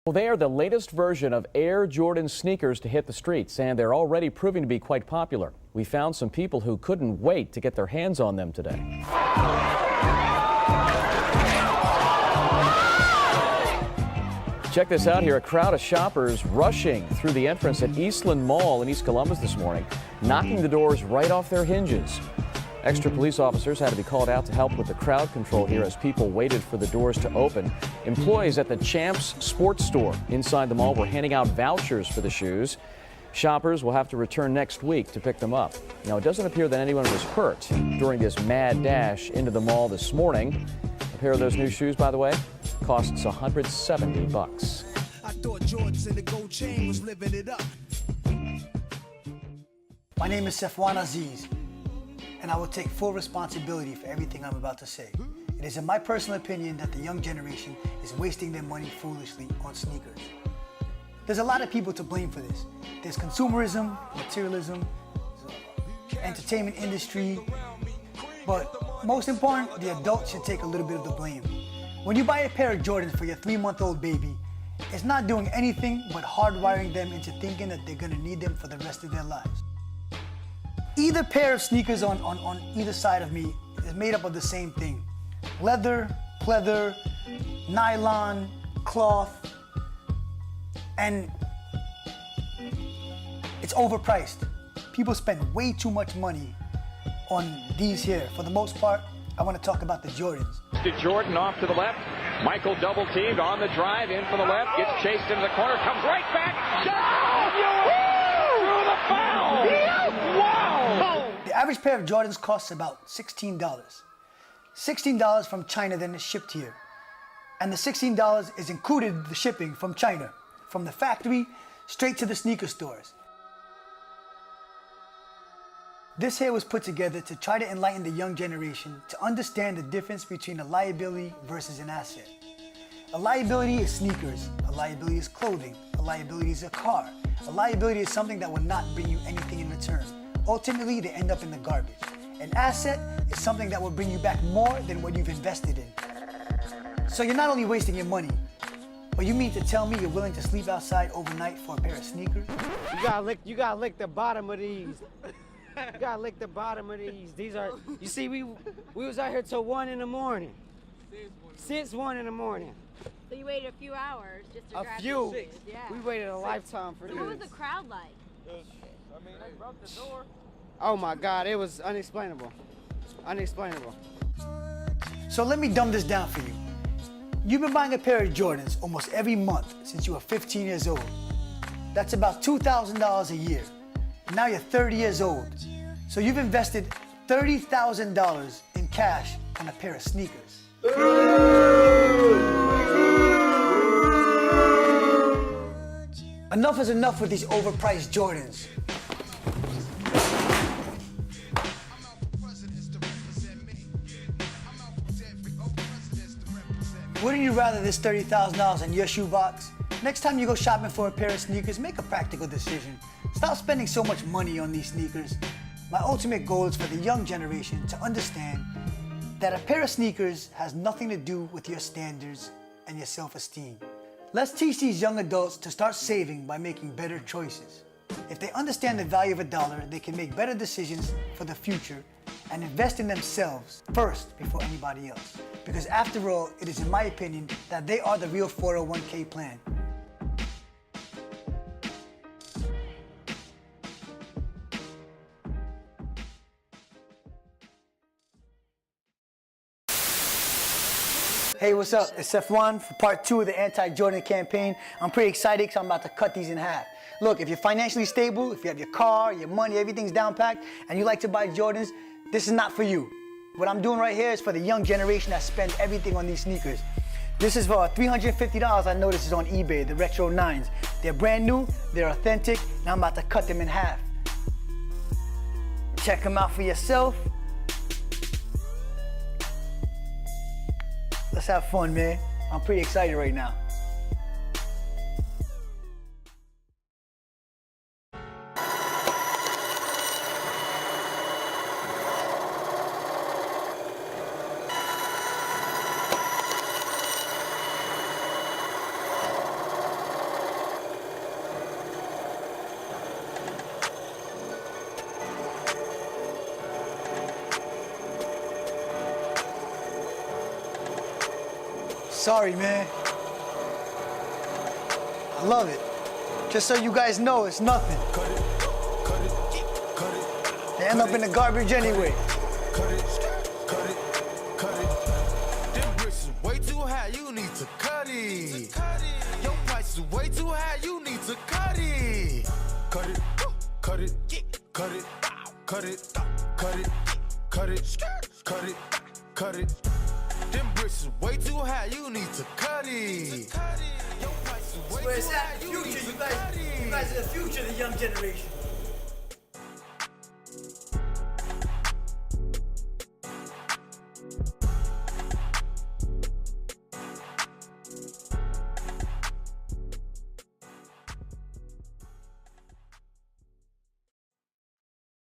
Well, they are the latest version of Air Jordan sneakers to hit the streets, and they're already proving to be quite popular. We found some people who couldn't wait to get their hands on them today. Check this out here. A crowd of shoppers rushing through the entrance at Eastland Mall in East Columbus this morning, knocking the doors right off their hinges. Extra police officers had to be called out to help with the crowd control here as people waited for the doors to open. Employees at the Champs sports store inside the mall were handing out vouchers for the shoes. Shoppers will have to return next week to pick them up. Now, it doesn't appear that anyone was hurt during this mad dash into the mall this morning. A pair of those new shoes, by the way, costs $170. I thought Jordans and the gold chain was living it up. My name is Safwan Aziz, and I will take full responsibility for everything I'm about to say. It is in my personal opinion that the young generation is wasting their money foolishly on sneakers. There's a lot of people to blame for this. There's consumerism, materialism, entertainment industry, but most important, the adults should take a little bit of the blame. When you buy a pair of Jordans for your 3-month-old baby, it's not doing anything but hardwiring them into thinking that they're gonna need them for the rest of their lives. Either pair of sneakers on either side of me is made up of the same thing. Leather, pleather, nylon, cloth, and it's overpriced. People spend way too much money on these here. For the most part, I want to talk about the Jordans. To Jordan off to the left. Michael double teamed on the drive in from the left. Gets chased into the corner. Comes right back. Through the foul. Wow. The average pair of Jordans costs about $16. $16 from China, then it's shipped here. And the $16 is included the shipping from China, from the factory straight to the sneaker stores. This here was put together to try to enlighten the young generation to understand the difference between a liability versus an asset. A liability is sneakers, a liability is clothing, a liability is a car, a liability is something that will not bring you anything in return. Ultimately, they end up in the garbage. An asset is something that will bring you back more than what you've invested in. So you're not only wasting your money, but you mean to tell me you're willing to sleep outside overnight for a pair of sneakers? You gotta lick the bottom of these. You gotta lick the bottom of these. These are, you see, we was out here till 1 in the morning. Since 1 in the morning. So you waited a few hours just to grab A few. the shoes. Yeah. We waited a lifetime for So this. what was the crowd like? I mean, they broke the door. Oh my God, it was unexplainable. Unexplainable. So let me dumb this down for you. You've been buying a pair of Jordans almost every month since you were 15 years old. That's about $2,000 a year. Now you're 30 years old. So you've invested $30,000 in cash on a pair of sneakers. Enough is enough with these overpriced Jordans. Wouldn't you rather this $30,000 in your shoebox? Next time you go shopping for a pair of sneakers, make a practical decision. Stop spending so much money on these sneakers. My ultimate goal is for the young generation to understand that a pair of sneakers has nothing to do with your standards and your self-esteem. Let's teach these young adults to start saving by making better choices. If they understand the value of a dollar, they can make better decisions for the future and invest in themselves first before anybody else. Because after all, it is in my opinion that they are the real 401k plan. Hey, what's up? It's Safwan for part 2 of the anti-Jordan campaign. I'm pretty excited because I'm about to cut these in half. Look, if you're financially stable, if you have your car, your money, everything's down packed, and you like to buy Jordans, this is not for you. What I'm doing right here is for the young generation that spend everything on these sneakers. This is for $350 I noticed is on eBay, the Retro 9s. They're brand new, they're authentic, and I'm about to cut them in half. Check them out for yourself. Let's have fun, man. I'm pretty excited right now. Sorry, man. I love it. Just so you guys know, it's nothing. They end up in the garbage anyway. Them bricks is way too high, you need to cut it. Your price is way too high, you need to cut it. Cut it, cut it, cut it, cut it, cut it, cut it, cut it, cut it. Them bricks is way too high, you need to cut it. Your price is way too high, you need to cut it. You guys are the future of the young generation.